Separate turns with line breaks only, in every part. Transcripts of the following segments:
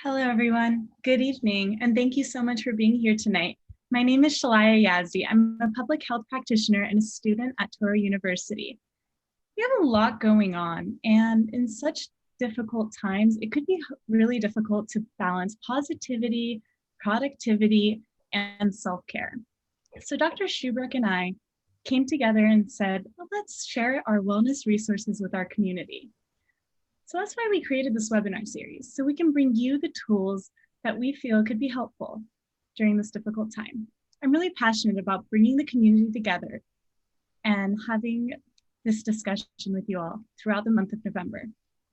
Hello, everyone. Good evening, and thank you so much for being here tonight. My name is Shalaya Yazdi. I'm a public health practitioner and a student at Touro University. We have a lot going on, and in such difficult times, it could be really difficult to balance positivity, productivity, and self-care. So Dr. Schubrook and I came together and said, well, let's share our wellness resources with our community. So that's why we created this webinar series, so we can bring you the tools that we feel could be helpful during this difficult time. I'm really passionate about bringing the community together and having this discussion with you all throughout the month of November.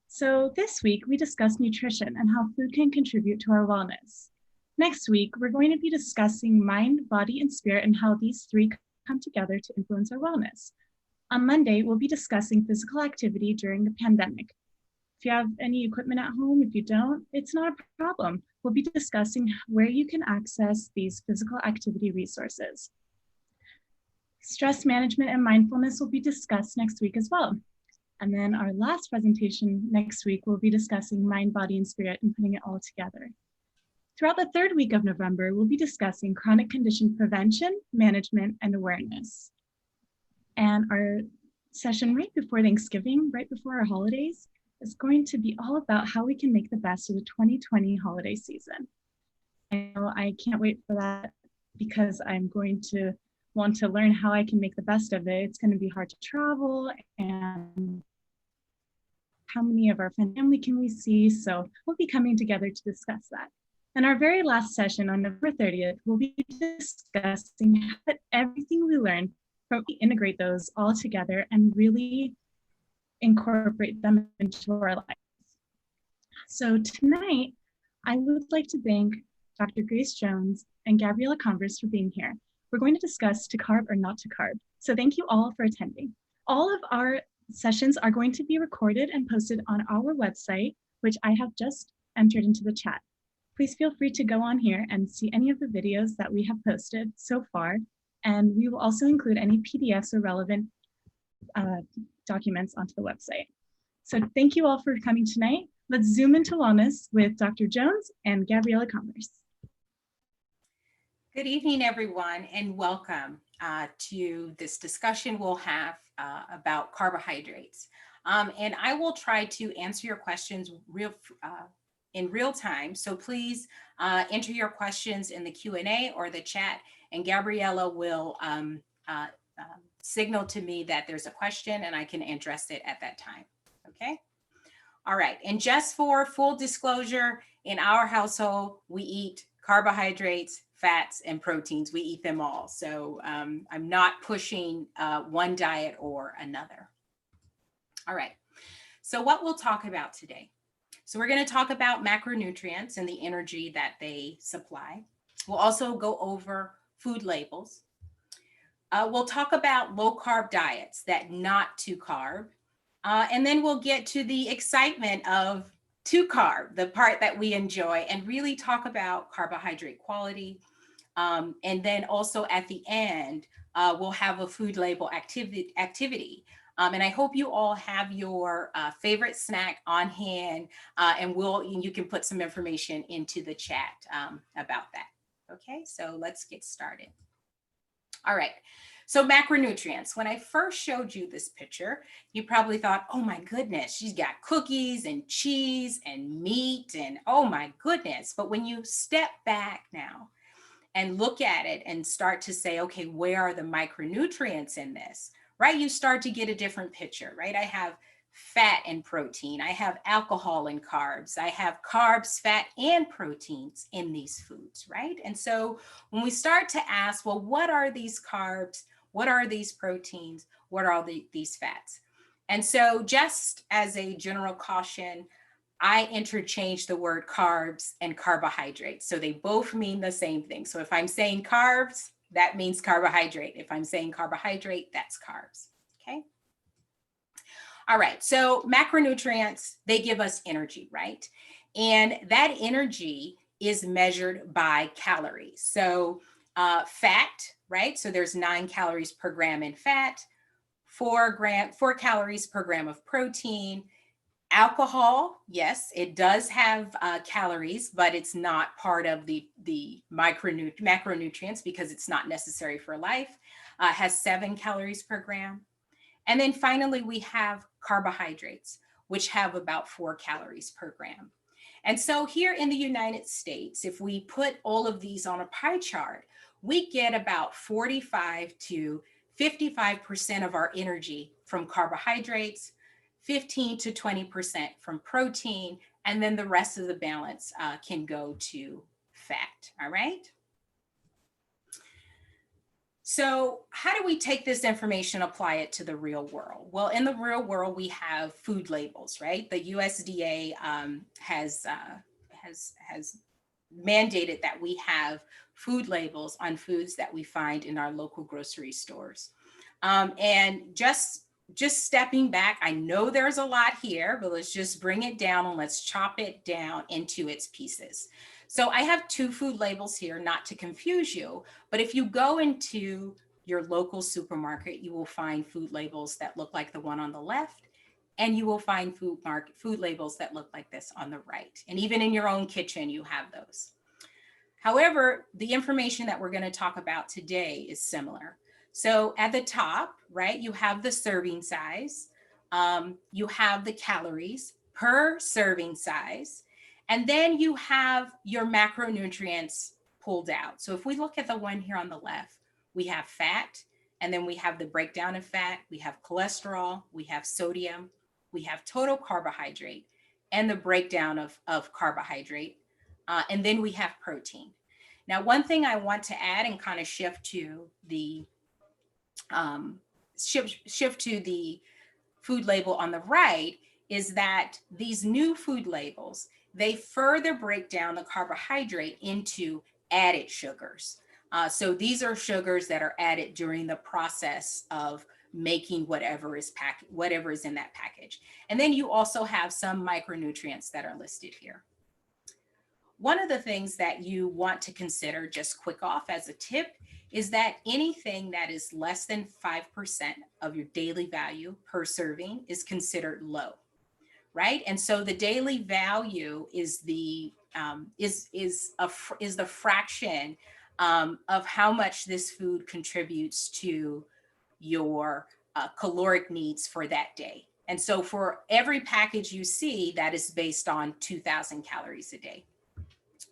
So this week, we discussed nutrition and how food can contribute to our wellness. Next week, we're going to be discussing mind, body, and spirit and how these three come together to influence our wellness. On Monday, we'll be discussing physical activity during the pandemic. If you have any equipment at home, if you don't, it's not a problem. We'll be discussing where you can access these physical activity resources. Stress management and mindfulness will be discussed next week as well. And then our last presentation next week, we'll be discussing mind, body, and spirit and putting it all together. Throughout the third week of November, we'll be discussing chronic condition prevention, management, and awareness. And our session right before Thanksgiving, right before our holidays, is going to be all about how we can make the best of the 2020 holiday season. I know I can't wait for that because I'm going to want to learn how I can make the best of it. It's going to be hard to travel, and how many of our family can we see? So we'll be coming together to discuss that. And our very last session on November 30th, we'll be discussing how everything we learn from integrate those all together and really incorporate them into our lives. So tonight, I would like to thank Dr. Grace Jones and Gabriella Converse for being here. We're going to discuss to carb or not to carb. So thank you all for attending. All of our sessions are going to be recorded and posted on our website, which I have just entered into the chat. Please feel free to go on here and see any of the videos that we have posted so far. And we will also include any PDFs or relevant documents onto the website. So thank you all for coming tonight. Let's zoom into wellness with Dr. Jones and Gabriella Converse.
Good evening, everyone, and welcome to this discussion we'll have about carbohydrates. And I will try to answer your questions in real time. So please enter your questions in the Q&A or the chat, and Gabriella will signal to me that there's a question and I can address it at that time. Okay. All right. And just for full disclosure, in our household, we eat carbohydrates, fats, and proteins. We eat them all. So I'm not pushing one diet or another. All right. So what we'll talk about today. So we're going to talk about macronutrients and the energy that they supply. We'll also go over food labels. We'll talk about low carb diets that not to carb. And then we'll get to the excitement of to carb, the part that we enjoy, and really talk about carbohydrate quality. And then also at the end, we'll have a food label activity. And I hope you all have your favorite snack on hand, and you can put some information into the chat about that. Okay, so let's get started. All right, so macronutrients. When I first showed you this picture, you probably thought, oh my goodness, she's got cookies and cheese and meat and oh my goodness. But when you step back now and look at it and start to say, okay, where are the micronutrients in this, right? You start to get a different picture, right? I have fat and protein. I have alcohol and carbs. I have carbs, fat, and proteins in these foods, right? And so when we start to ask, well, what are these carbs? What are these proteins? What are these fats? And so just as a general caution, I interchange the word carbs and carbohydrates. So they both mean the same thing. So if I'm saying carbs, that means carbohydrate. If I'm saying carbohydrate, that's carbs, okay? All right, so macronutrients, they give us energy, right? And that energy is measured by calories. So fat, right? So there's 9 calories per gram in fat, 4 calories per gram of protein, Alcohol, yes, it does have calories, but it's not part of the macronutrients because it's not necessary for life. Has 7 calories per gram. And then finally, we have carbohydrates, which have about 4 calories per gram. And so here in the United States, if we put all of these on a pie chart, we get about 45 to 55% of our energy from carbohydrates, 15 to 20% from protein, and then the rest of the balance can go to fat, all right? So how do we take this information, apply it to the real world? Well, in the real world, we have food labels, right? The USDA has mandated that we have food labels on foods that we find in our local grocery stores. And just stepping back, I know there's a lot here, but let's just bring it down and let's chop it down into its pieces. So I have 2 food labels here, not to confuse you, but if you go into your local supermarket, you will find food labels that look like the one on the left, and you will find food labels that look like this on the right. And even in your own kitchen, you have those. However, the information that we're going to talk about today is similar. So at the top, right, you have the serving size, you have the calories per serving size, and then you have your macronutrients pulled out. So if we look at the one here on the left, we have fat, and then we have the breakdown of fat, we have cholesterol, we have sodium, we have total carbohydrate, and the breakdown of carbohydrate, and then we have protein. Now, one thing I want to add and kind of shift to the food label on the right is that these new food labels, they further break down the carbohydrate into added sugars. So these are sugars that are added during the process of making whatever is in that package. And then you also have some micronutrients that are listed here. One of the things that you want to consider, just quick off as a tip, is that anything that is less than 5% of your daily value per serving is considered low, right? And so the daily value is the fraction of how much this food contributes to your caloric needs for that day. And so for every package you see, that is based on 2,000 calories a day.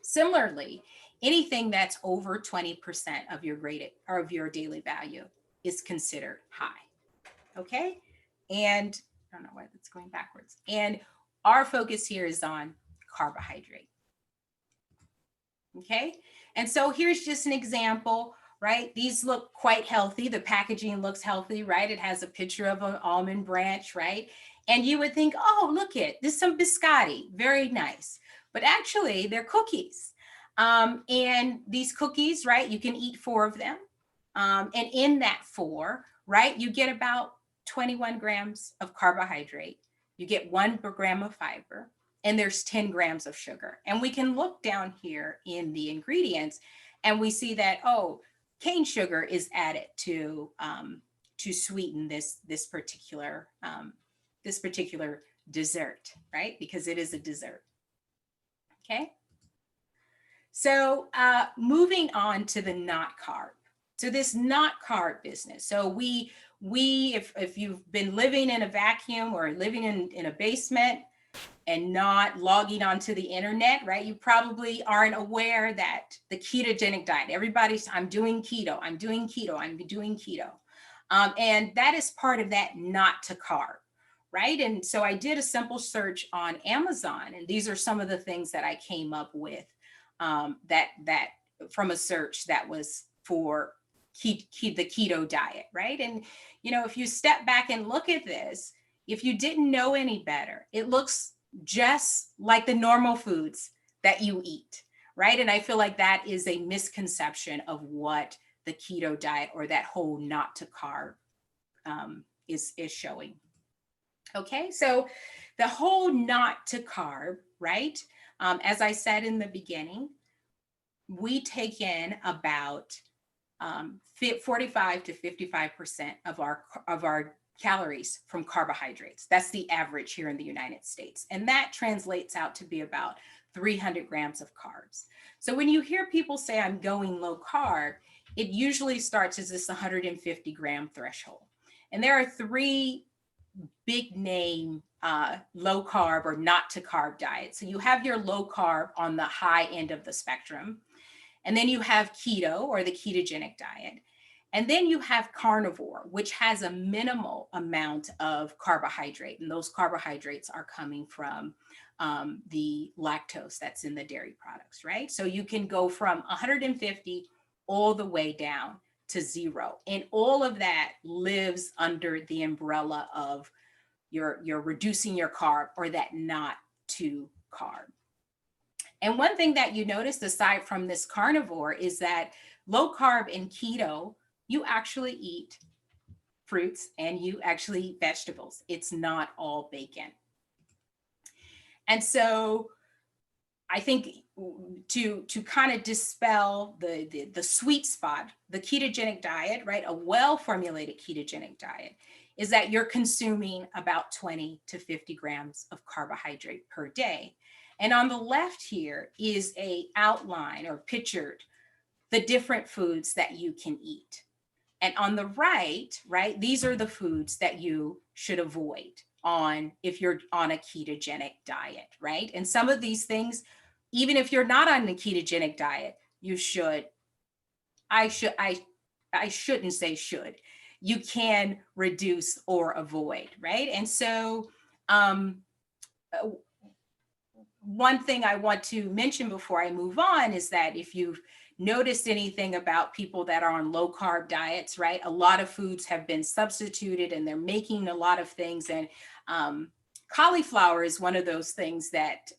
Similarly, anything that's over 20% of your daily value is considered high. Okay. And I don't know why that's going backwards. And our focus here is on carbohydrate. Okay. And so here's just an example, right? These look quite healthy. The packaging looks healthy, right? It has a picture of an almond branch, right? And you would think, oh, look at this, some biscotti, very nice. But actually they're cookies. And these cookies, right, you can eat 4 of them. And in that 4, right, you get about 21 grams of carbohydrate. You get 1 gram of fiber, and there's 10 grams of sugar. And we can look down here in the ingredients and we see that, oh, cane sugar is added to sweeten this particular dessert, right? Because it is a dessert. Okay. So moving on to the not carb. So this not carb business. So if you've been living in a vacuum or living in a basement and not logging onto the internet, right? You probably aren't aware that the ketogenic diet, everybody's, I'm doing keto, I'm doing keto, I'm doing keto. And that is part of that not to carb. Right. And so I did a simple search on Amazon, and these are some of the things that I came up with that from a search that was for the keto diet. Right. And, you know, if you step back and look at this, if you didn't know any better, it looks just like the normal foods that you eat. Right. And I feel like that is a misconception of what the keto diet or that whole not to carb is showing. Okay, so the whole not to carb, right? As I said in the beginning, we take in about 45 to 55% of our calories from carbohydrates. That's the average here in the United States. And that translates out to be about 300 grams of carbs. So when you hear people say I'm going low carb, it usually starts as this 150 gram threshold. And there are three big name low carb or not to carb diets. So you have your low carb on the high end of the spectrum. And then you have keto or the ketogenic diet. And then you have carnivore, which has a minimal amount of carbohydrate. And those carbohydrates are coming from the lactose that's in the dairy products, right? So you can go from 150 all the way down to 0. And all of that lives under the umbrella of you're reducing your carb or that not to carb. And one thing that you notice aside from this carnivore is that low carb and keto, you actually eat fruits and you actually eat vegetables. It's not all bacon. And so I think to kind of dispel the sweet spot, the ketogenic diet, right? A well-formulated ketogenic diet is that you're consuming about 20 to 50 grams of carbohydrate per day. And on the left here is a outline or pictured the different foods that you can eat. And on the right, these are the foods that you should avoid if you're on a ketogenic diet, right? And some of these things, even if you're not on the ketogenic diet, you should, I shouldn't say should, you can reduce or avoid, right? And so one thing I want to mention before I move on is that if you've noticed anything about people that are on low carb diets, right? A lot of foods have been substituted and they're making a lot of things. And cauliflower is one of those things that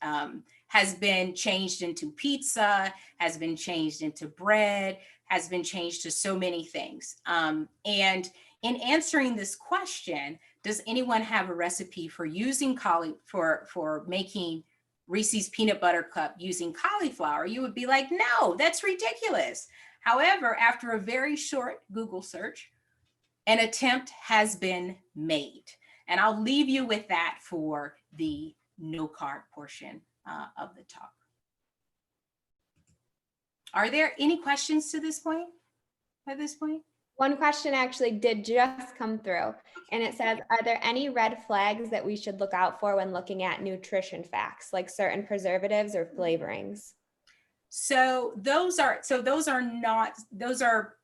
has been changed into pizza, has been changed into bread, has been changed to so many things. And in answering this question, does anyone have a recipe for using for making Reese's peanut butter cup using cauliflower? You would be like, no, that's ridiculous. However, after a very short Google search, an attempt has been made. And I'll leave you with that for the no carb portion of the talk. Are there any questions to this point, at this point?
One question actually did just come through, and it says, are there any red flags that we should look out for when looking at nutrition facts, like certain preservatives or flavorings?
So those are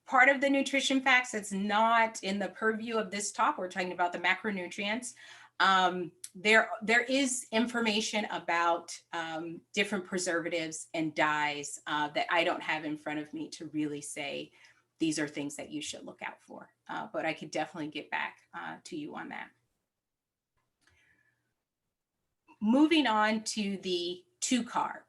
part of the nutrition facts. It's not in the purview of this talk. We're talking about the macronutrients. There is information about different preservatives and dyes that I don't have in front of me to really say these are things that you should look out for, but I could definitely get back to you on that. Moving on to the 2-carb.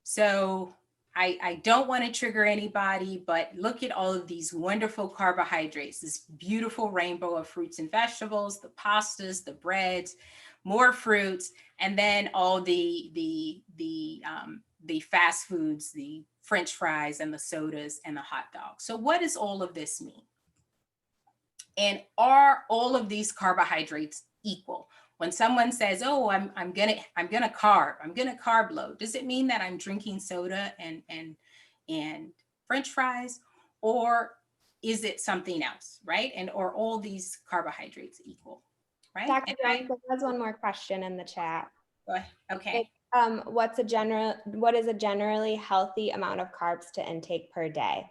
So I don't want to trigger anybody, but look at all of these wonderful carbohydrates, this beautiful rainbow of fruits and vegetables, the pastas, the breads, more fruits, and then all the fast foods, the French fries and the sodas and the hot dogs. So what does all of this mean? And are all of these carbohydrates equal? When someone says, "Oh, I'm gonna carb load," does it mean that I'm drinking soda and French fries, or is it something else, right? And are all these carbohydrates equal, right?
Dr. Jones, there's one more question in the chat.
Go ahead. Okay.
What is a generally healthy amount of carbs to intake per day?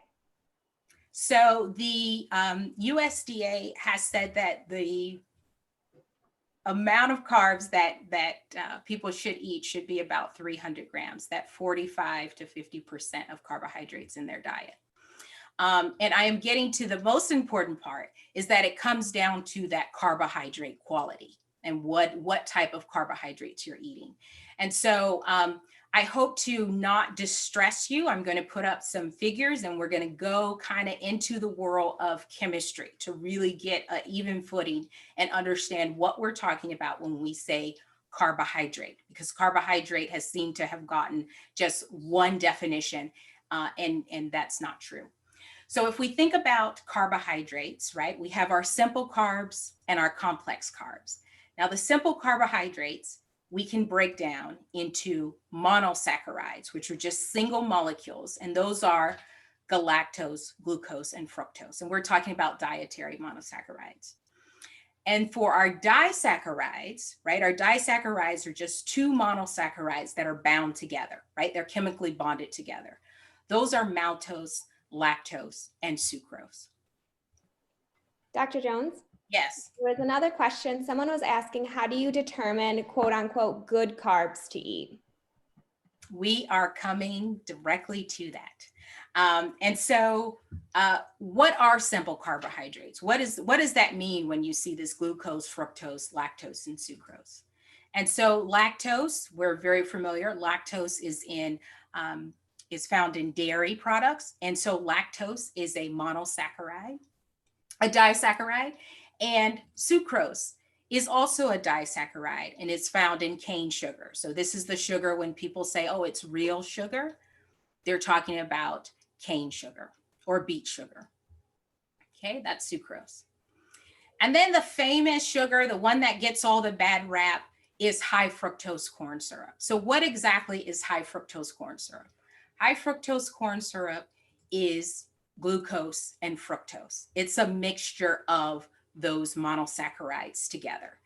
So the USDA has said that the amount of carbs that people should eat should be about 300 grams, that 45 to 50% of carbohydrates in their diet. And I am getting to the most important part, is that it comes down to that carbohydrate quality and what type of carbohydrates you're eating. And so I hope to not distress you. I'm going to put up some figures and we're going to go kind of into the world of chemistry to really get an even footing and understand what we're talking about when we say carbohydrate, because carbohydrate has seemed to have gotten just one definition and that's not true. So if we think about carbohydrates, right, we have our simple carbs and our complex carbs. Now, the simple carbohydrates, we can break down into monosaccharides, which are just single molecules, and those are galactose, glucose, and fructose. And we're talking about dietary monosaccharides. And for our disaccharides, right, our disaccharides are just two monosaccharides that are bound together, right? They're chemically bonded together. Those are maltose, lactose, and sucrose.
Dr. Jones?
Yes.
There was another question. Someone was asking, how do you determine quote unquote good carbs to eat?
We are coming directly to that. What are simple carbohydrates? What does that mean when you see this glucose, fructose, lactose, and sucrose? And so lactose, we're very familiar. Lactose is found in dairy products. And so lactose is a monosaccharide, a disaccharide, and sucrose is also a disaccharide, and it's found in cane sugar. So this is the sugar when people say, oh, it's real sugar, they're talking about cane sugar or beet sugar. Okay, that's sucrose. And then the famous sugar, the one that gets all the bad rap, is high fructose corn syrup. So what exactly is high fructose corn syrup? High fructose corn syrup is glucose and fructose. It's a mixture of those monosaccharides together.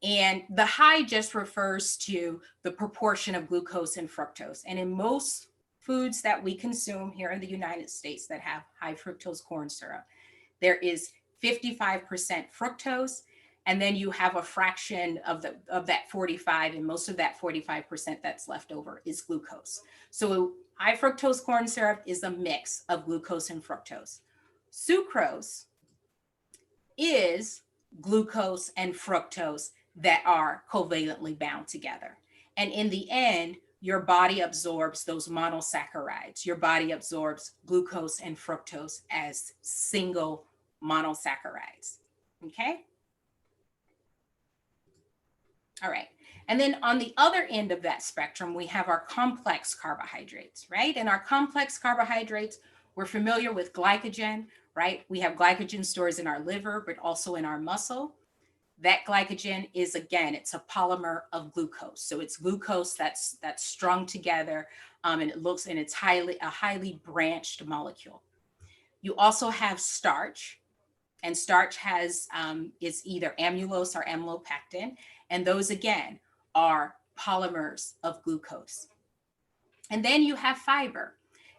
And the high just refers to the proportion of glucose and fructose. And in most foods that we consume here in the United States that have high fructose corn syrup, there is 55% fructose, and then you have a fraction of that 45, and most of that 45% that's left over is glucose. So high fructose corn syrup is a mix of glucose and fructose. Sucrose is glucose and fructose that are covalently bound together. And in the end, your body absorbs those monosaccharides. Your body absorbs glucose and fructose as single monosaccharides. Okay? All right. And then on the other end of that spectrum, we have our complex carbohydrates, right? And our complex carbohydrates, we're familiar with glycogen, right? We have glycogen stores in our liver, but also in our muscle. That glycogen is, again, it's a polymer of glucose. So it's glucose that's strung together, and it's a highly branched molecule. You also have starch, and starch is either amylose or amylopectin, and those again are polymers of glucose. And then you have fiber.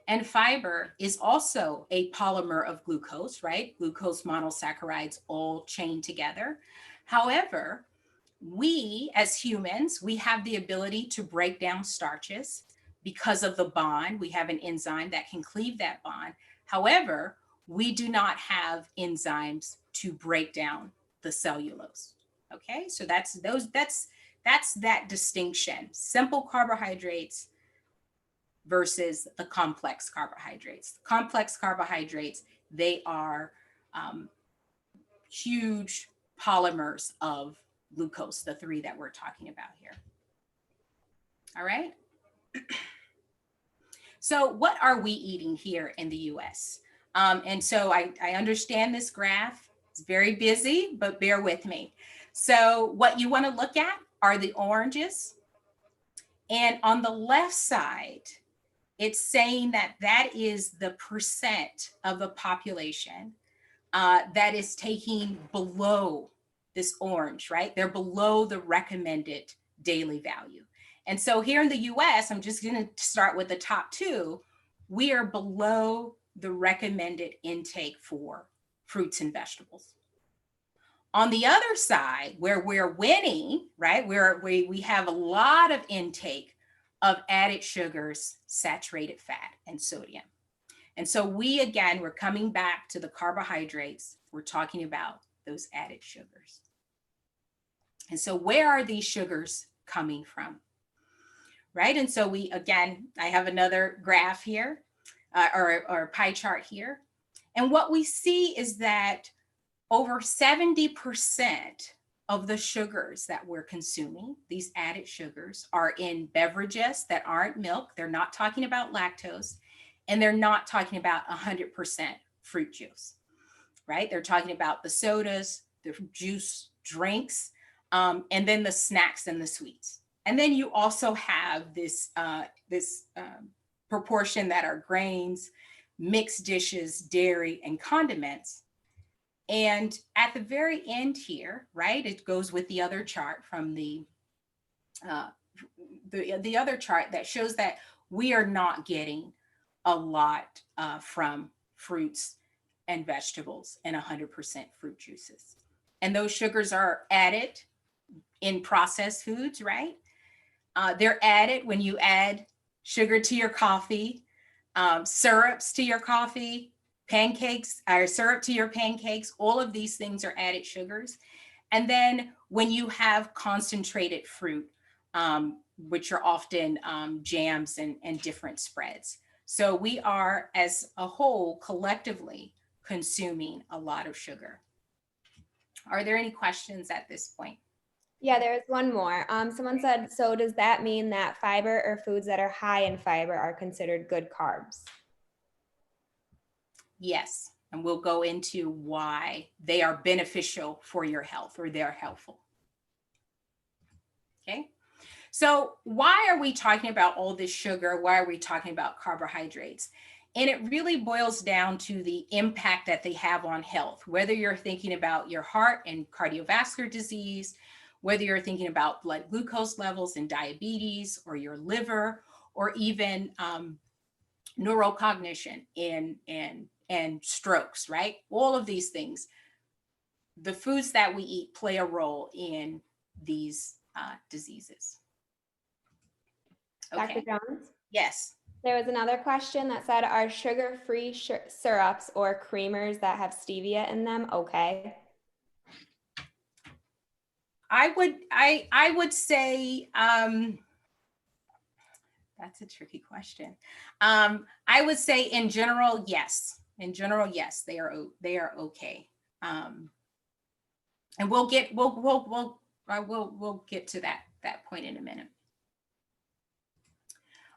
And fiber is also a polymer of glucose, right? Glucose monosaccharides all chained together. However, we as humans, we have the ability to break down starches because of the bond. We have an enzyme that can cleave that bond. However, we do not have enzymes to break down the cellulose. Okay, so that's that distinction. Simple carbohydrates versus the complex carbohydrates. Complex carbohydrates, they are huge polymers of glucose, the three that we're talking about here. All right. So what are we eating here in the US? And so I understand this graph. It's very busy, but bear with me. So what you want to look at are the oranges. And on the left side, it's saying that is the percent of the population that is taking below this orange, right? They're below the recommended daily value. And so here in the US, I'm just going to start with the top two. We are below the recommended intake for fruits and vegetables. On the other side, where we're winning, right, where we have a lot of intake of added sugars, saturated fat, and sodium. And so we're coming back to the carbohydrates. We're talking about those added sugars. And so where are these sugars coming from? Right? And so I have another graph here, or pie chart here. And what we see is that over 70% of the sugars that we're consuming, these added sugars, are in beverages that aren't milk. They're not talking about lactose, and they're not talking about 100% fruit juice, right? They're talking about the sodas, the juice drinks, and then the snacks and the sweets. And then you also have this proportion that are grains, mixed dishes, dairy, and condiments. And at the very end here, right, it goes with the other chart from the other chart that shows that we are not getting a lot from fruits and vegetables and 100% fruit juices. And those sugars are added in processed foods, right? They're added when you add sugar to your coffee, syrups to your coffee, pancakes, or syrup to your pancakes. All of these things are added sugars. And then when you have concentrated fruit, which are often jams and different spreads. So we are, as a whole, collectively consuming a lot of sugar. Are there any questions at this point?
Yeah, there's one more. Someone said, so does that mean that fiber or foods that are high in fiber are considered good carbs?
Yes, and we'll go into why they are beneficial for your health, or they're helpful. Okay, so why are we talking about all this sugar? Why are we talking about carbohydrates? And it really boils down to the impact that they have on health, whether you're thinking about your heart and cardiovascular disease, whether you're thinking about blood glucose levels and diabetes, or your liver, or even neurocognition and strokes, right? All of these things, the foods that we eat play a role in these diseases. Okay.
Dr. Jones?
Yes.
There was another question that said, are sugar-free syrups or creamers that have stevia in them okay?
I would say, that's a tricky question. I would say in general, yes. In general, yes, they are okay. And we'll get to that point in a minute.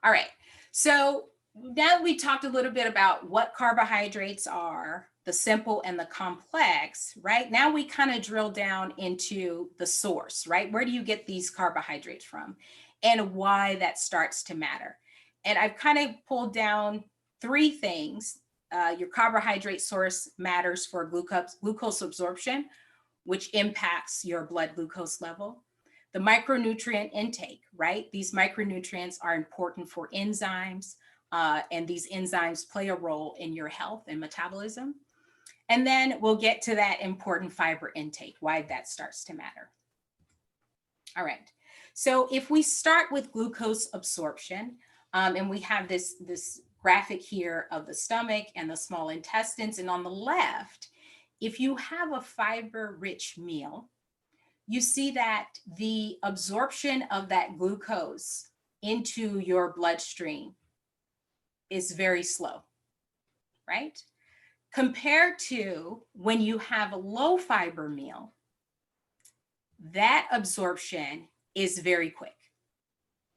All right. So now that we talked a little bit about what carbohydrates are, the simple and the complex, right? Now we kind of drill down into the source, right? Where do you get these carbohydrates from, and why that starts to matter? And I've kind of pulled down three things. Your carbohydrate source matters for glucose absorption, which impacts your blood glucose level. The micronutrient intake, right? These micronutrients are important for enzymes, and these enzymes play a role in your health and metabolism. And then we'll get to that important fiber intake, why that starts to matter. All right. So if we start with glucose absorption, and we have this graphic here of the stomach and the small intestines, and on the left, if you have a fiber-rich meal, you see that the absorption of that glucose into your bloodstream is very slow, right? Compared to when you have a low fiber meal, that absorption is very quick.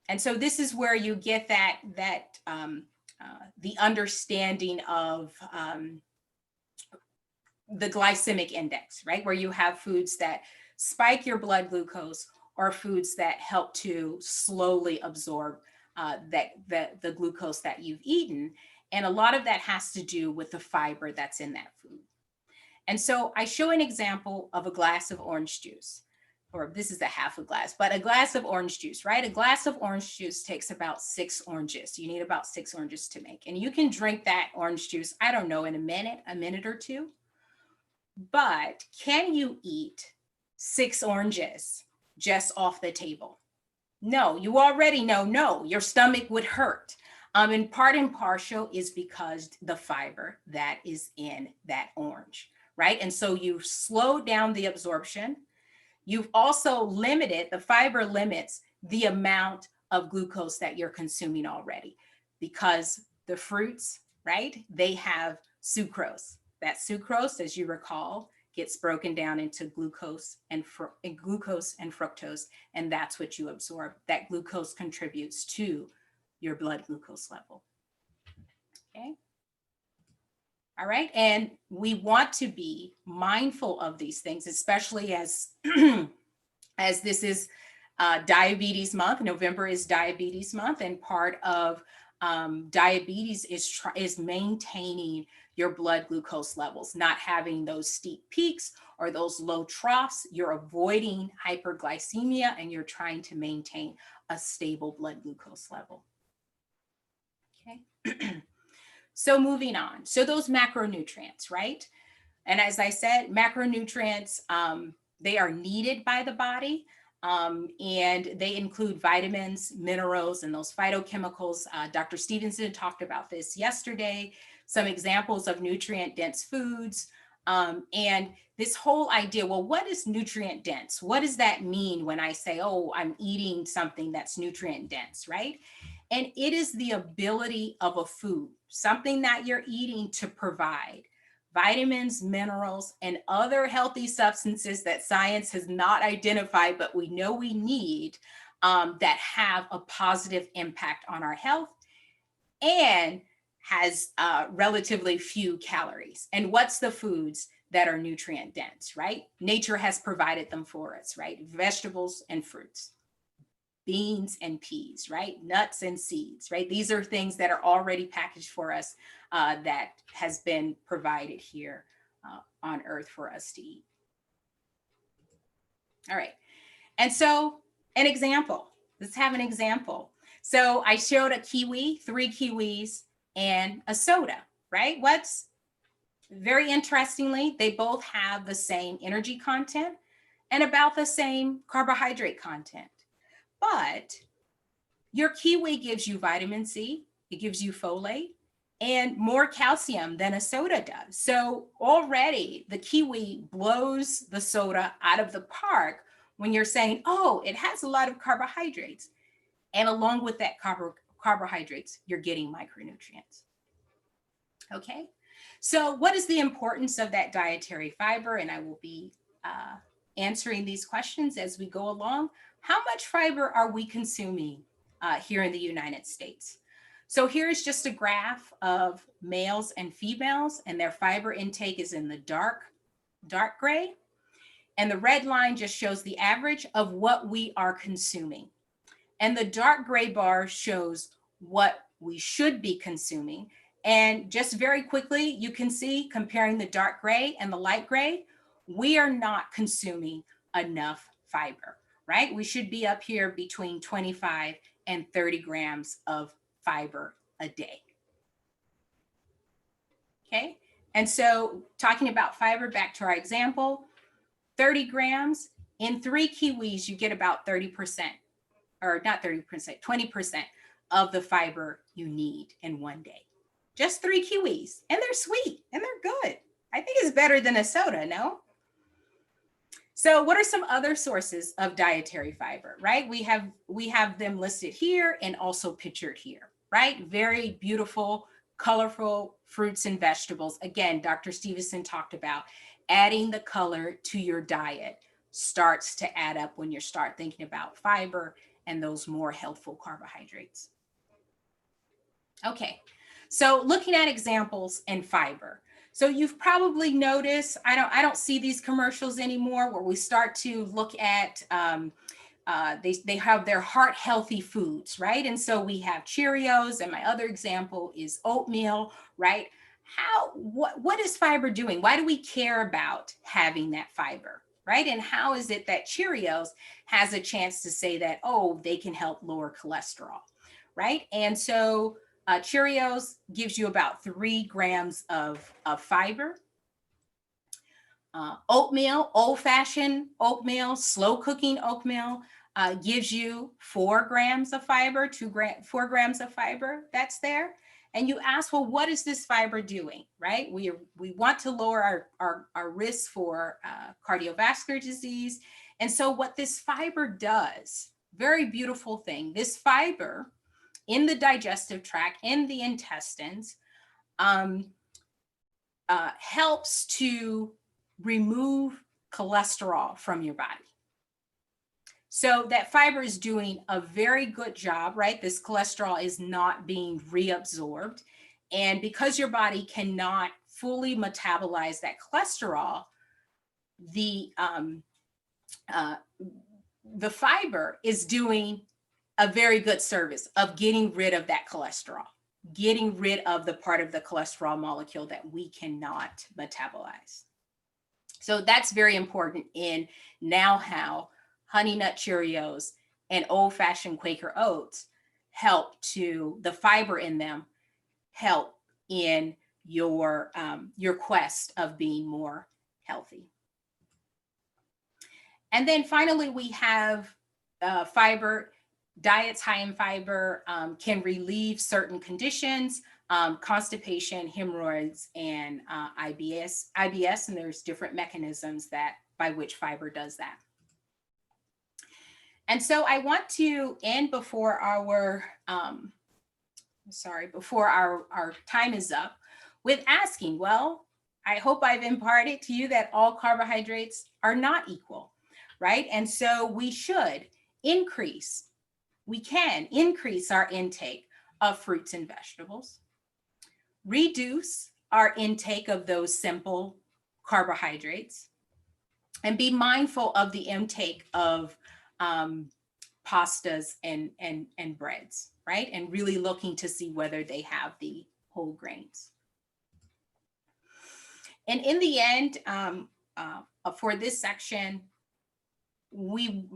And so this is where you get the understanding of the glycemic index, right? Where you have foods that spike your blood glucose, or foods that help to slowly absorb the glucose that you've eaten. And a lot of that has to do with the fiber that's in that food. And so I show an example of a glass of orange juice, or this is a half a glass, but a glass of orange juice, right? A glass of orange juice takes about 6 oranges. You need about 6 oranges to make. And you can drink that orange juice, I don't know, in a minute or two. But can you eat 6 oranges just off the table? No, you already know, no, your stomach would hurt. And part and partial is because the fiber that is in that orange, right? And so you slow down the absorption. You've also limited, the fiber limits the amount of glucose that you're consuming already, because the fruits, right, they have sucrose. That sucrose, as you recall, gets broken down into glucose and fructose, and that's what you absorb. That glucose contributes to your blood glucose level. Okay. All right. And we want to be mindful of these things, especially as, as this is diabetes month. November is diabetes month, and part of diabetes is maintaining your blood glucose levels, not having those steep peaks or those low troughs. You're avoiding hyperglycemia, and you're trying to maintain a stable blood glucose level. Okay. So moving on. So those macronutrients, right? And as I said, macronutrients, they are needed by the body. And they include vitamins, minerals, and those phytochemicals. Dr. Stevenson talked about this yesterday, some examples of nutrient-dense foods. And this whole idea, well, what is nutrient dense? What does that mean when I say, oh, I'm eating something that's nutrient dense, right? And it is the ability of a food, something that you're eating, to provide vitamins, minerals, and other healthy substances that science has not identified, but we know we need, that have a positive impact on our health and has relatively few calories. And what's the foods that are nutrient dense, right? Nature has provided them for us, right? Vegetables and fruits, beans and peas, right? Nuts and seeds, right? These are things that are already packaged for us, that has been provided here on Earth for us to eat. All right. And so an example, let's have an example. So I showed a kiwi, 3 kiwis, and a soda, right? What's very interestingly, they both have the same energy content and about the same carbohydrate content. But your kiwi gives you vitamin C, it gives you folate, and more calcium than a soda does. So already the kiwi blows the soda out of the park when you're saying, oh, it has a lot of carbohydrates. And along with that carbohydrates, you're getting micronutrients. Okay, so what is the importance of that dietary fiber? And I will be answering these questions as we go along. How much fiber are we consuming here in the United States? So here's just a graph of males and females, and their fiber intake is in the dark gray. And the red line just shows the average of what we are consuming. And the dark gray bar shows what we should be consuming. And just very quickly, you can see, comparing the dark gray and the light gray, we are not consuming enough fiber, right? We should be up here between 25 and 30 grams of fiber a day. Okay, and so talking about fiber, back to our example, 30 grams, in 3 kiwis, you get about 30%, or not 30%, 20% of the fiber you need in one day. Just 3 kiwis, and they're sweet and they're good. I think it's better than a soda, no? So what are some other sources of dietary fiber, right? We have them listed here and also pictured here, right? Very beautiful, colorful fruits and vegetables. Again, Dr. Stevenson talked about adding the color to your diet starts to add up when you start thinking about fiber and those more healthful carbohydrates. Okay, so looking at examples in fiber. So you've probably noticed, I don't see these commercials anymore where we start to look at, they have their heart healthy foods, right? And so we have Cheerios, and my other example is oatmeal, right? What is fiber doing? Why do we care about having that fiber, right? And how is it that Cheerios has a chance to say that, oh, they can help lower cholesterol, right? And so Cheerios gives you about 3 grams of fiber. Oatmeal, old-fashioned oatmeal, slow cooking oatmeal gives you 4 grams of fiber, 4 grams of fiber that's there. And you ask, well, what is this fiber doing, right? We want to lower our risk for cardiovascular disease. And so what this fiber does, very beautiful thing, this fiber in the digestive tract, in the intestines, helps to remove cholesterol from your body. So that fiber is doing a very good job, right? This cholesterol is not being reabsorbed. And because your body cannot fully metabolize that cholesterol, the fiber is doing a very good service of getting rid of that cholesterol, getting rid of the part of the cholesterol molecule that we cannot metabolize. So that's very important in now how Honey Nut Cheerios and old-fashioned Quaker Oats help to, the fiber in them help in your quest of being more healthy. And then finally, we have fiber. Diets high in fiber can relieve certain conditions, constipation, hemorrhoids, and IBS, and there's different mechanisms that by which fiber does that. And so I want to end before our before our time is up with asking, well, I hope I've imparted to you that all carbohydrates are not equal, right? And so we should increase, we can increase our intake of fruits and vegetables, reduce our intake of those simple carbohydrates, and be mindful of the intake of pastas and breads, right? And really looking to see whether they have the whole grains. And in the end, for this section,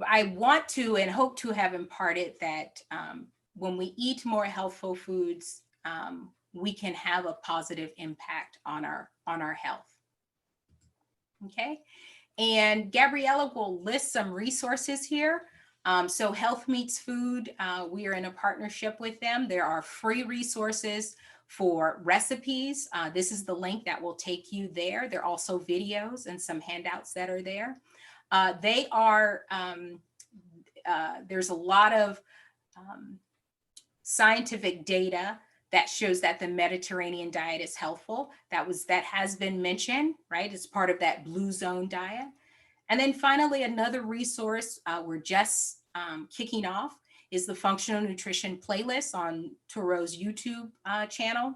I want to and hope to have imparted that when we eat more healthful foods, we can have a positive impact on our health. Okay, and Gabriella will list some resources here. So Health Meets Food, we are in a partnership with them. There are free resources for recipes. This is the link that will take you there. There are also videos and some handouts that are there. They are, there's a lot of scientific data that shows that the Mediterranean diet is helpful. That has been mentioned, right? It's part of that blue zone diet. And then finally, another resource we're just kicking off is the Functional Nutrition playlist on Touro's YouTube channel.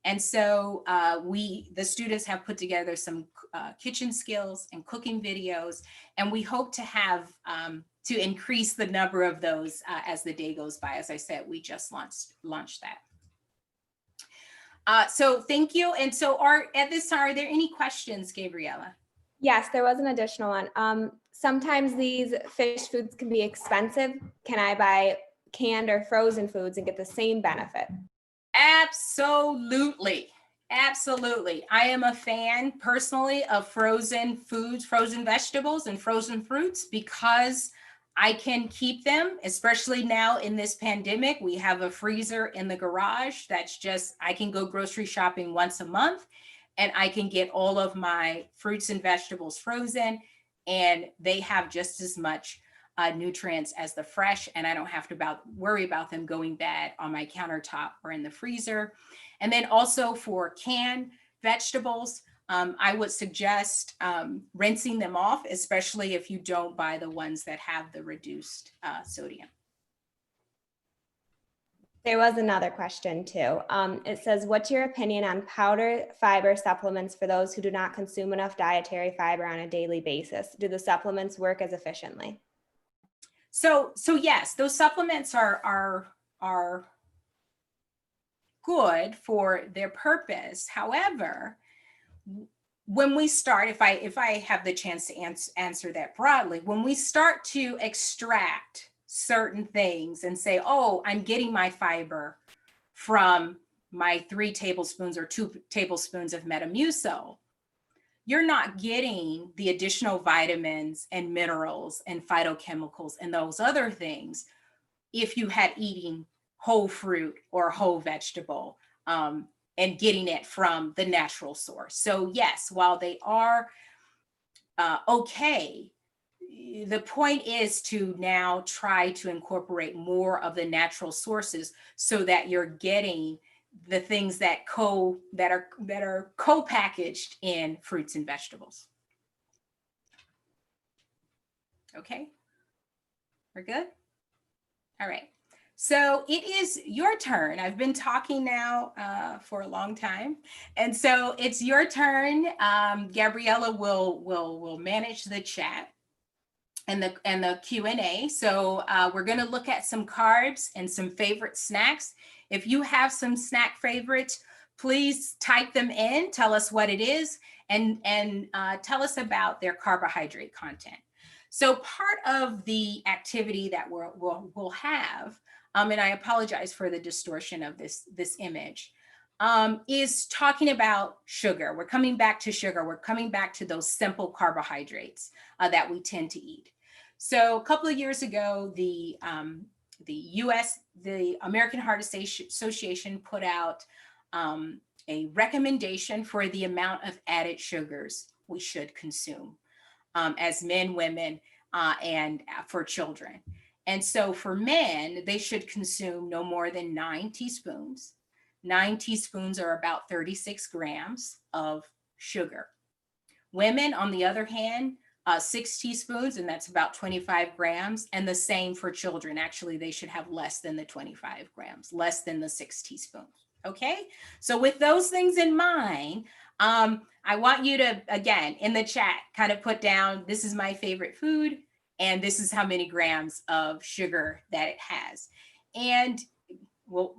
And so the students have put together some kitchen skills and cooking videos, and we hope to have to increase the number of those as the day goes by. As I said, we just launched that. So thank you. And so at this time, are there any questions, Gabriella?
Yes, there was an additional one. Sometimes these fish foods can be expensive. Can I buy canned or frozen foods and get the same benefit?
Absolutely. Absolutely. I am a fan personally of frozen foods, frozen vegetables, and frozen fruits because I can keep them, especially now in this pandemic. We have a freezer in the garage that's just, I can go grocery shopping once a month and I can get all of my fruits and vegetables frozen, and they have just as much nutrients as the fresh, and I don't have to worry about them going bad on my countertop or in the freezer. And then also for canned vegetables, I would suggest rinsing them off, especially if you don't buy the ones that have the reduced sodium.
There was another question too. It says, what's your opinion on powder fiber supplements for those who do not consume enough dietary fiber on a daily basis? Do the supplements work as efficiently?
So yes, those supplements are good for their purpose. However, when we start, if I have the chance to answer that broadly, when we start to extract certain things and say, oh, I'm getting my fiber from my 3 tablespoons or 2 tablespoons of Metamucil, you're not getting the additional vitamins and minerals and phytochemicals and those other things if you had eating whole fruit or whole vegetable and getting it from the natural source. So yes, while they are okay, the point is to now try to incorporate more of the natural sources so that you're getting the things that are co-packaged in fruits and vegetables. Okay, we're good. All right. So it is your turn. I've been talking now for a long time. And so it's your turn. Gabriella will manage the chat and the Q&A. So we're going to look at some carbs and some favorite snacks. If you have some snack favorites, please type them in, tell us what it is, and tell us about their carbohydrate content. So part of the activity that we'll have, and I apologize for the distortion of this image, is talking about sugar. We're coming back to sugar. We're coming back to those simple carbohydrates that we tend to eat. So a couple of years ago, the American Heart Association put out a recommendation for the amount of added sugars we should consume as men, women, and for children. And so for men, they should consume no more than 9 teaspoons. 9 teaspoons are about 36 grams of sugar. Women, on the other hand, 6 teaspoons, and that's about 25 grams. And the same for children. Actually, they should have less than the 25 grams, less than the 6 teaspoons. Okay, so with those things in mind, I want you to, again, in the chat, kind of put down, this is my favorite food, and this is how many grams of sugar that it has. And we'll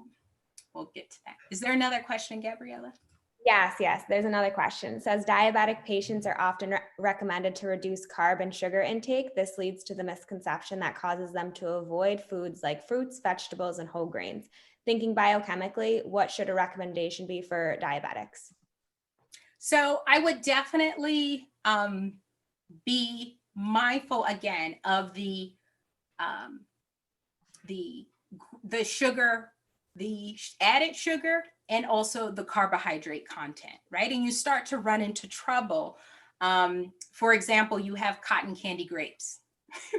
get to that. Is there another question, Gabriella?
Yes, there's another question. It says diabetic patients are often recommended to reduce carb and sugar intake. This leads to the misconception that causes them to avoid foods like fruits, vegetables, and whole grains. Thinking biochemically, what should a recommendation be for diabetics?
So I would definitely be mindful again of the sugar, the added sugar, and also the carbohydrate content, right? And you start to run into trouble. For example, you have cotton candy grapes,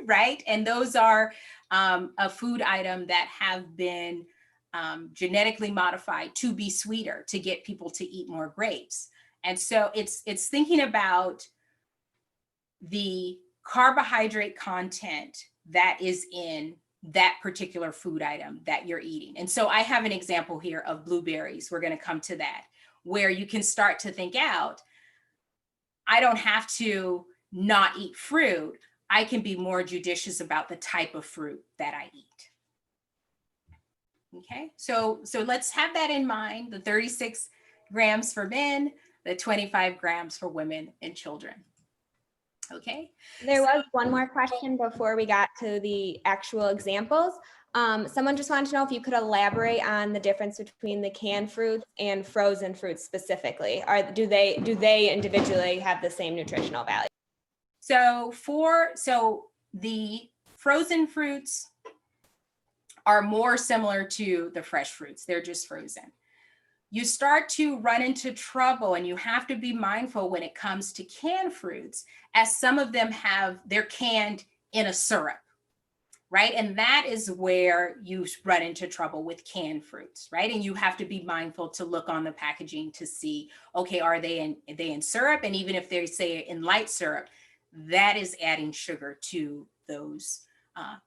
right? And those are a food item that have been genetically modified to be sweeter, to get people to eat more grapes. And so it's thinking about the carbohydrate content that is in that particular food item that you're eating. And so I have an example here of blueberries. We're going to come to that, where you can start to think out, I don't have to not eat fruit. I can be more judicious about the type of fruit that I eat. Okay, so let's have that in mind, the 36 grams for men, the 25 grams for women and children. Okay.
There was one more question before we got to the actual examples. Someone just wanted to know if you could elaborate on the difference between the canned fruits and frozen fruits specifically. Do they individually have the same nutritional value?
So the frozen fruits are more similar to the fresh fruits. They're just frozen. You start to run into trouble, and you have to be mindful when it comes to canned fruits, as some of them they're canned in a syrup, right? And that is where you run into trouble with canned fruits, right? And you have to be mindful to look on the packaging to see, okay, are they in syrup? And even if they say in light syrup, that is adding sugar to those,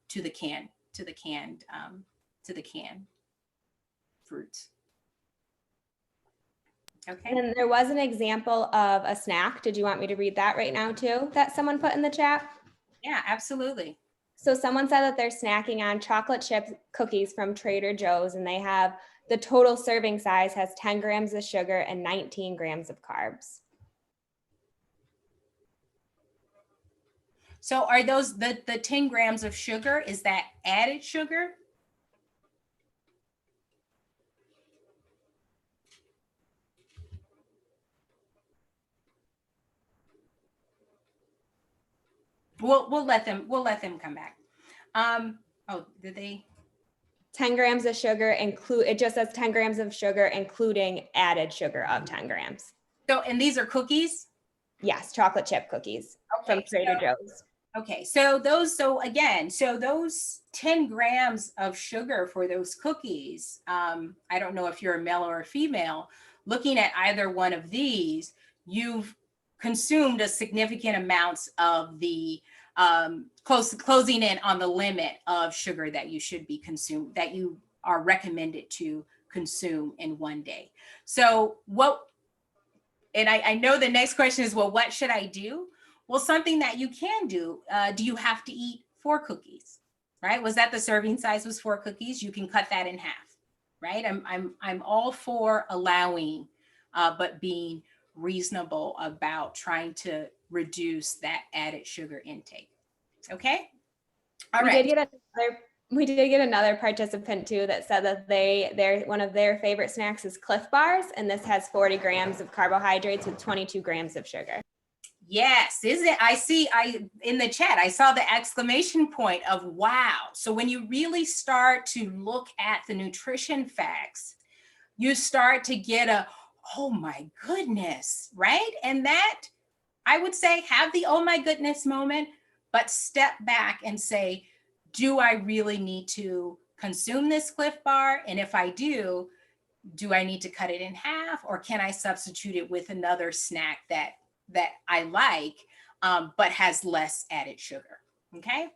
to the canned fruits. Okay.
And there was an example of a snack. Did you want me to read that right now too, that someone put in the chat?
Yeah, absolutely.
So someone said that they're snacking on chocolate chip cookies from Trader Joe's, and they have the total serving size has 10 grams of sugar and 19 grams of carbs.
So are those the 10 grams of sugar? Is that added sugar? We'll let them come back. Oh, did they?
10 grams of sugar it just says 10 grams of sugar, including added sugar of 10 grams.
So, and these are cookies?
Yes, chocolate chip cookies from Trader Joe's.
Okay, so those 10 grams of sugar for those cookies, I don't know if you're a male or a female, looking at either one of these, you've consumed a significant amounts of the closing in on the limit of sugar that you should be consumed, that you are recommended to consume in one day. So and I know the next question is, well, what should I do? Well, something that you can do you have to eat 4 cookies, right? Was that the serving size was 4 cookies? You can cut that in half, right? I'm all for allowing, but being reasonable about trying to reduce that added sugar intake. Okay. All right.
We did get another participant too that said that one of their favorite snacks is CLIF Bars, and this has 40 grams of carbohydrates with 22 grams of sugar.
Yes, isn't it? In the chat, I saw the exclamation point of wow. So when you really start to look at the nutrition facts, you start to get oh my goodness, right? And that, I would say, have the oh my goodness moment, but step back and say, do I really need to consume this CLIF Bar? And if I do I need to cut it in half, or can I substitute it with another snack that I like, but has less added sugar? Okay.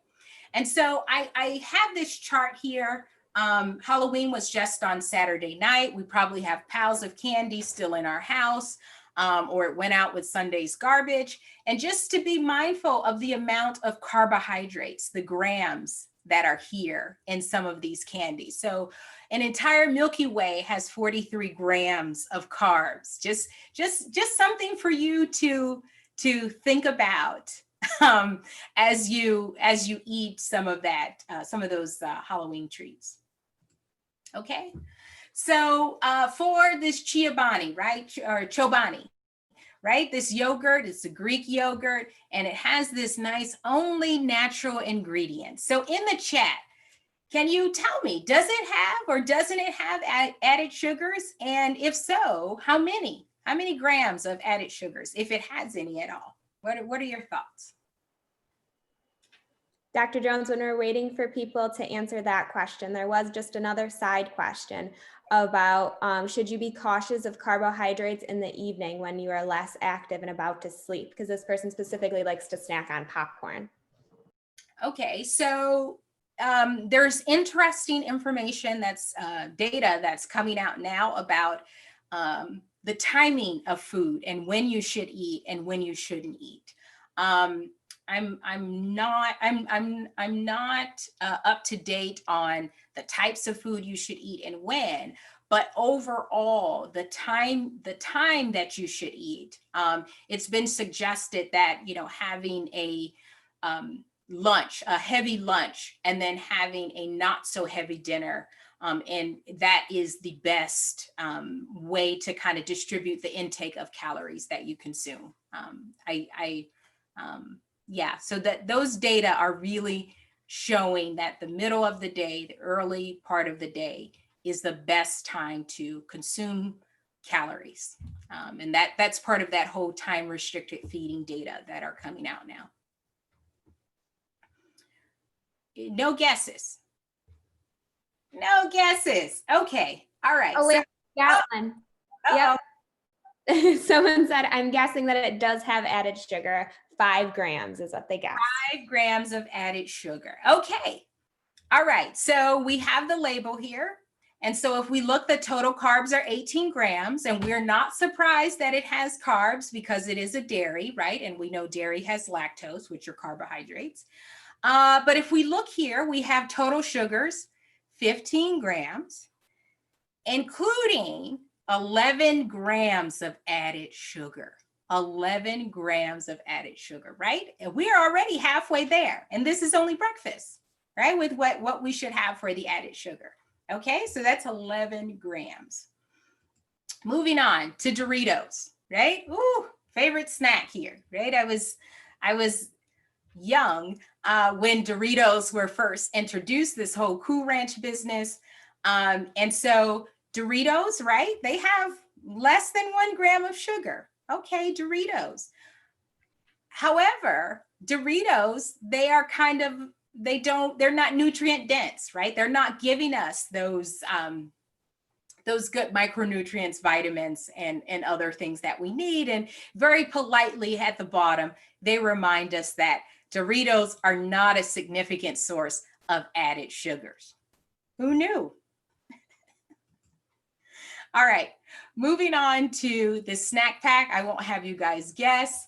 And so I have this chart here. Halloween was just on Saturday night. We probably have piles of candy still in our house, or it went out with Sunday's garbage. And just to be mindful of the amount of carbohydrates, the grams that are here in some of these candies. So an entire Milky Way has 43 grams of carbs. Just something for you to think about as you eat some of those Halloween treats. Okay, so for this Chobani, right, or Chobani, right, this yogurt, it's a Greek yogurt, and it has this nice only natural ingredient. So in the chat, can you tell me, does it have or doesn't it have added sugars? And if so, how many? How many grams of added sugars, if it has any at all? What are your thoughts?
Dr. Jones, when we're waiting for people to answer that question, there was just another side question about should you be cautious of carbohydrates in the evening when you are less active and about to sleep? Because this person specifically likes to snack on popcorn.
Okay, so there's interesting information that's data that's coming out now about the timing of food and when you should eat and when you shouldn't eat. I'm not up to date on the types of food you should eat and when, but overall the time that you should eat. It's been suggested that, having a lunch, a heavy lunch, and then having a not so heavy dinner, and that is the best way to kind of distribute the intake of calories that you consume. So that those data are really showing that the middle of the day, the early part of the day, is the best time to consume calories. And that's part of that whole time restricted feeding data that are coming out now. No guesses. No guesses. Okay. All right.
Oh, wait, got one. Yep. Someone said, I'm guessing that it does have added sugar. 5 grams is what they guessed.
5 grams of added sugar. Okay. All right. So we have the label here. And so if we look, the total carbs are 18 grams, and we're not surprised that it has carbs because it is a dairy, right? And we know dairy has lactose, which are carbohydrates. But if we look here, we have total sugars, 15 grams, including 11 grams of added sugar. 11 grams of added sugar, right? And we are already halfway there. And this is only breakfast, right? With what we should have for the added sugar. Okay, so that's 11 grams. Moving on to Doritos, right? Ooh, favorite snack here, right? I was young when Doritos were first introduced, this whole Cool Ranch business. And so Doritos, right? They have less than 1 gram of sugar. Okay, Doritos. However, Doritos, they are they're not nutrient dense, right? They're not giving us those good micronutrients, vitamins, and other things that we need. And very politely at the bottom, they remind us that Doritos are not a significant source of added sugars. Who knew? All right, moving on to the snack pack. I won't have you guys guess.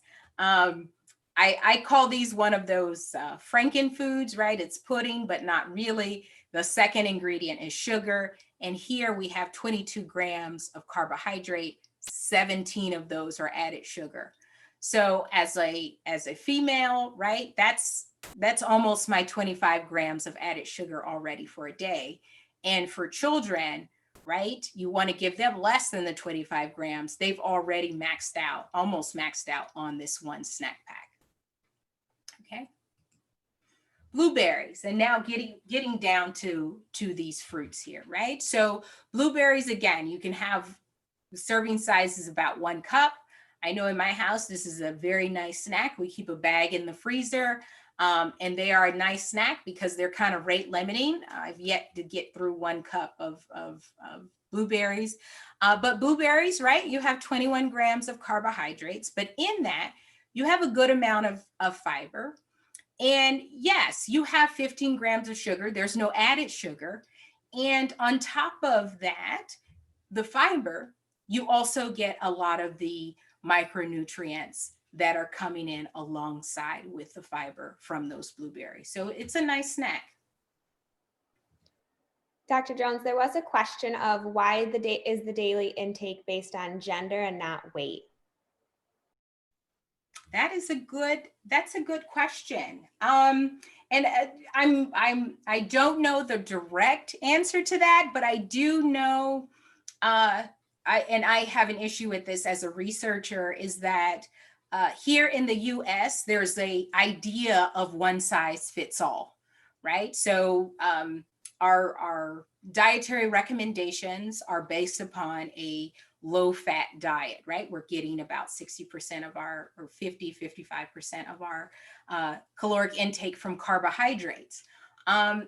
I call these one of those Franken foods, right? It's pudding, but not really. The second ingredient is sugar. And here we have 22 grams of carbohydrate, 17 of those are added sugar. So as a female, right, that's almost my 25 grams of added sugar already for a day. And for children, right, you want to give them less than the 25 grams. They've already maxed out, almost maxed out on this one snack pack. Okay. Blueberries, and now getting down to these fruits here, right? So blueberries, again, you can have, the serving size is about 1 cup. I know in my house, this is a very nice snack. We keep a bag in the freezer, and they are a nice snack because they're kind of rate limiting. I've yet to get through 1 cup of blueberries, but blueberries, right? You have 21 grams of carbohydrates, but in that you have a good amount of fiber. And yes, you have 15 grams of sugar. There's no added sugar. And on top of that, the fiber, you also get a lot of the micronutrients that are coming in alongside with the fiber from those blueberries. So it's a nice snack.
Dr. Jones, there was a question of why is the daily intake based on gender and not weight?
That's a good question. And I don't know the direct answer to that, but I do know, I have an issue with this as a researcher, is that here in the US, there's a idea of one size fits all, right? So our dietary recommendations are based upon a low fat diet, right? We're getting about 60% of our, or 55% of our caloric intake from carbohydrates. And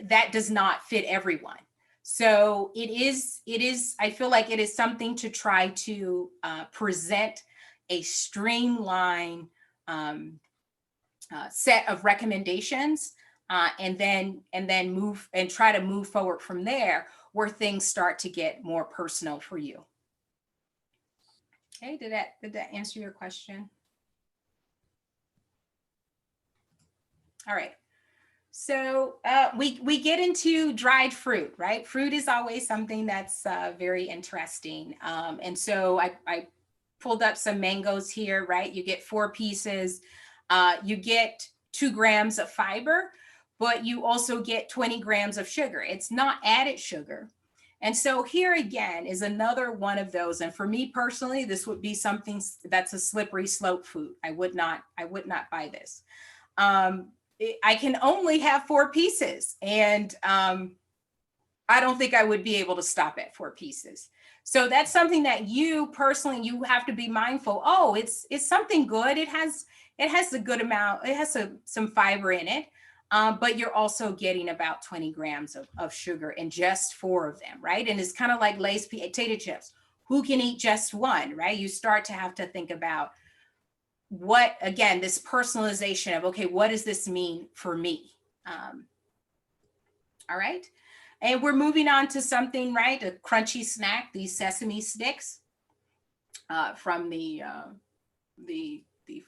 that does not fit everyone. So it is, I feel like it is something to try to present a streamlined set of recommendations, and then move and try to move forward from there, where things start to get more personal for you. Okay, did that answer your question? All right. So we get into dried fruit, right? Fruit is always something that's very interesting. And so I pulled up some mangoes here, right? You get 4 pieces. You get 2 grams of fiber, but you also get 20 grams of sugar. It's not added sugar. And so here again is another one of those. And for me personally, this would be something that's a slippery slope food. I would not buy this. I can only have 4 pieces, and I don't think I would be able to stop at 4 pieces. So that's something that you personally, you have to be mindful. Oh, it's something good. It has a good amount. It has some fiber in it. But you're also getting about 20 grams of sugar in just 4 of them, right? And it's kind of like Lay's potato chips. Who can eat just one, right? You start to have to think about what, again, this personalization of, okay, what does this mean for me? All right. And we're moving on to something, right? A crunchy snack, these Sesame Sticks from the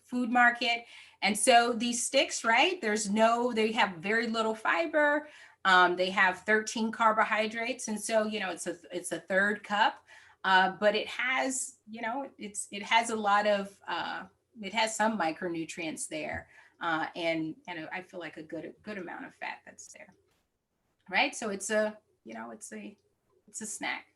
food market. And so these sticks, right, they have very little fiber. They have 13 carbohydrates. And so, it's a 1/3 cup, but it has, it has a lot of, it has some micronutrients there. And I feel like a good amount of fat that's there. Right. So it's a snack.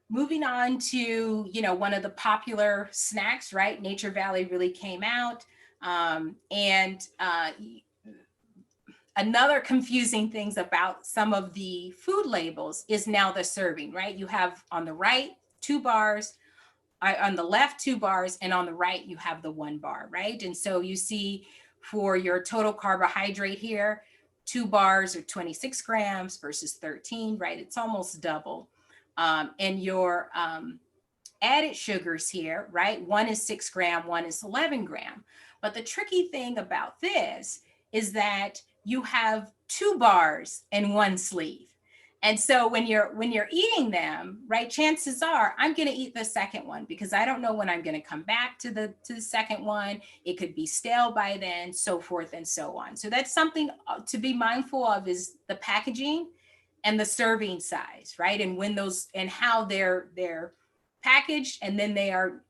Moving on to, one of the popular snacks, right? Nature Valley really came out. Another confusing things about some of the food labels is now the serving, right? You have on the right 2 bars, on the left 2 bars, and on the right you have the 1 bar, right? And so you see for your total carbohydrate here, 2 bars are 26 grams versus 13, right? It's almost double. And your added sugars here, right? 1 is 6 gram, 1 is 11 gram. But the tricky thing about this is that you have 2 bars in one sleeve. And so when you're eating them, right, chances are I'm going to eat the second one because I don't know when I'm going to come back to the second one. It could be stale by then, so forth and so on. So that's something to be mindful of, is the packaging and the serving size, right? And when those, and how they're packaged, and then they are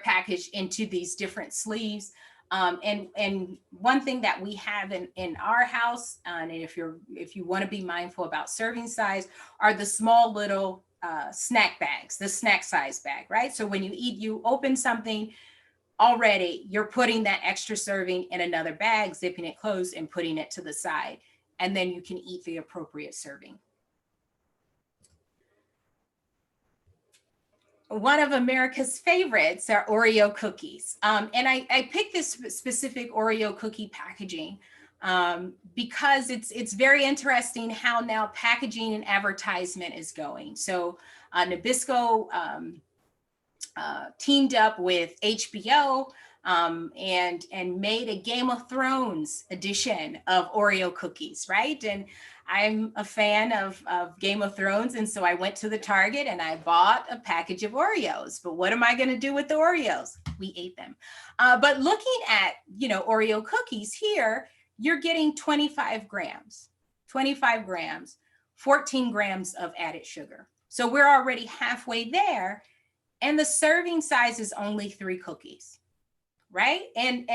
packaged into these different sleeves. And one thing that we have in our house, and if you want to be mindful about serving size, are the small little snack bags, the snack size bag, right? So when you eat, you open something already, you're putting that extra serving in another bag, zipping it closed and putting it to the side, and then you can eat the appropriate serving. One of America's favorites are Oreo cookies. And I picked this specific Oreo cookie packaging because it's very interesting how now packaging and advertisement is going. So Nabisco teamed up with HBO and made a Game of Thrones edition of Oreo cookies, right? And I'm a fan of Game of Thrones. And so I went to the Target and I bought a package of Oreos. But what am I going to do with the Oreos? We ate them. But looking at, Oreo cookies here, you're getting 25 grams, 14 grams of added sugar. So we're already halfway there. And the serving size is only 3 cookies, right? And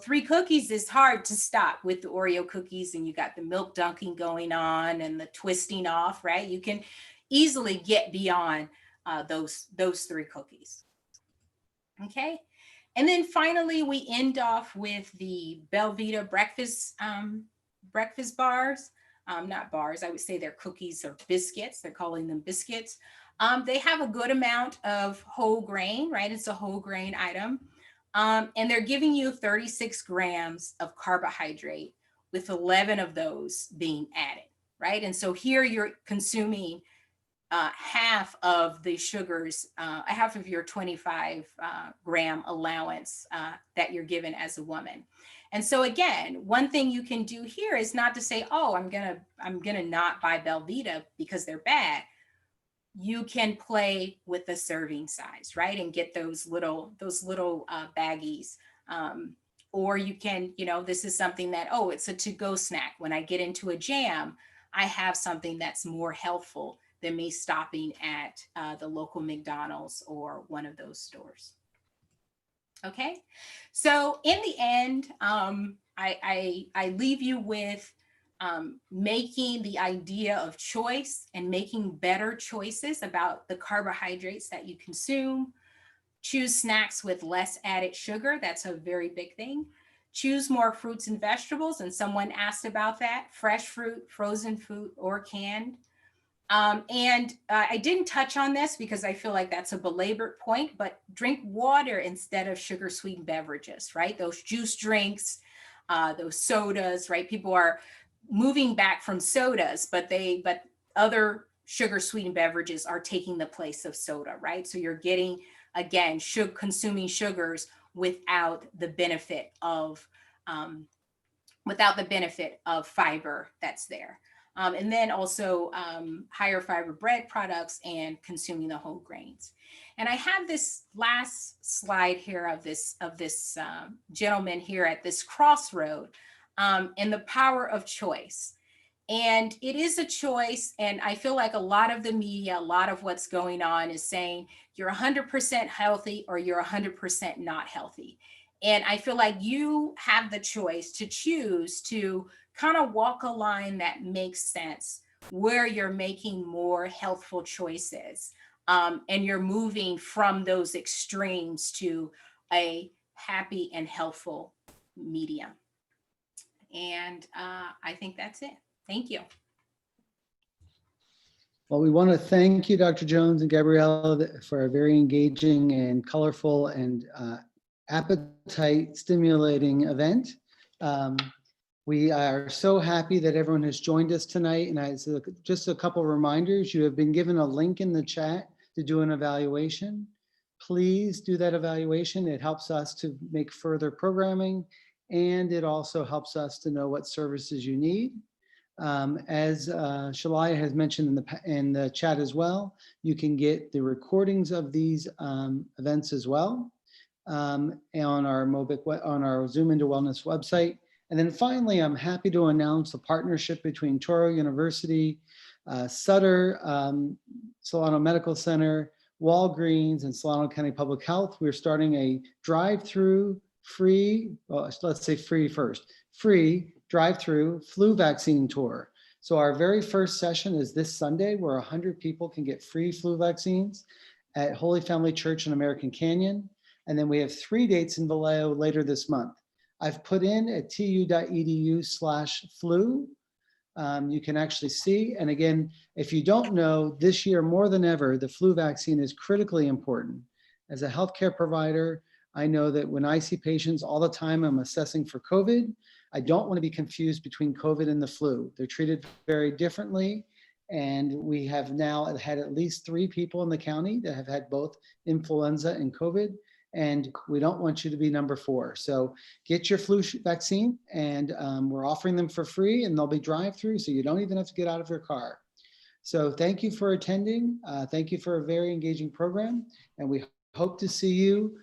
3 cookies is hard to stop with the Oreo cookies, and you got the milk dunking going on and the twisting off, right? You can easily get beyond those 3 cookies. Okay. And then finally, we end off with the Belvita breakfast bars. Not bars, I would say they're cookies or biscuits. They're calling them biscuits. They have a good amount of whole grain, right? It's a whole grain item. And they're giving you 36 grams of carbohydrate, with 11 of those being added, right? And so here you're consuming half of the sugars, half of your 25 gram allowance that you're given as a woman. And so again, one thing you can do here is not to say, oh, I'm gonna not buy Belvita because they're bad. You can play with the serving size, right? And get those little baggies. Or you can, this is something that, oh, it's a to-go snack. When I get into a jam, I have something that's more healthful than me stopping at the local McDonald's or one of those stores. Okay, so in the end, I leave you with making the idea of choice and making better choices about the carbohydrates that you consume. Choose snacks with less added sugar. That's a very big thing. Choose more fruits and vegetables. And someone asked about that: fresh fruit, frozen fruit, or canned. I didn't touch on this because I feel like that's a belabored point, but drink water instead of sugar sweetened beverages, right? Those juice drinks, those sodas, right? People are moving back from sodas, but other sugar sweetened beverages are taking the place of soda, right? So you're getting, again, consuming sugars without the benefit of fiber that's there. And then also higher fiber bread products and consuming the whole grains. And I have this last slide here of this gentleman here at this crossroad and the power of choice. And it is a choice. And I feel like a lot of the media, a lot of what's going on is saying you're 100% healthy or you're 100% not healthy. And I feel like you have the choice to choose to kind of walk a line that makes sense, where you're making more healthful choices and you're moving from those extremes to a happy and healthful medium. And I think that's it. Thank you.
Well, we want to thank you, Dr. Jones and Gabriella, for a very engaging and colorful and appetite stimulating event. We are so happy that everyone has joined us tonight. And just a couple reminders: you have been given a link in the chat to do an evaluation. please do that evaluation. It helps us to make further programming, and it also helps us to know what services you need. As Shalaya has mentioned in the chat as well, you can get the recordings of these events as well on our Zoom into Wellness website. And then finally, I'm happy to announce a partnership between Touro University, Sutter, Solano Medical Center, Walgreens, and Solano County Public Health. We're starting a drive-through free, well, let's say free first, free drive-through flu vaccine tour. So our very first session is this Sunday, where 100 people can get free flu vaccines at Holy Family Church in American Canyon. And then we have 3 dates in Vallejo later this month. I've put in at tu.edu/flu. You can actually see. And again, if you don't know, this year more than ever, the flu vaccine is critically important. As a healthcare provider, I know that when I see patients all the time, I'm assessing for COVID. I don't want to be confused between COVID and the flu. They're treated very differently. And we have now had at least 3 people in the county that have had both influenza and COVID. And we don't want you to be number 4. So get your flu vaccine, and we're offering them for free, and they'll be drive-through, so you don't even have to get out of your car. So thank you for attending. Thank you for a very engaging program, and we hope to see you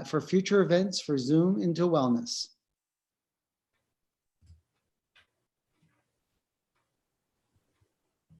for future events for Zoom into Wellness.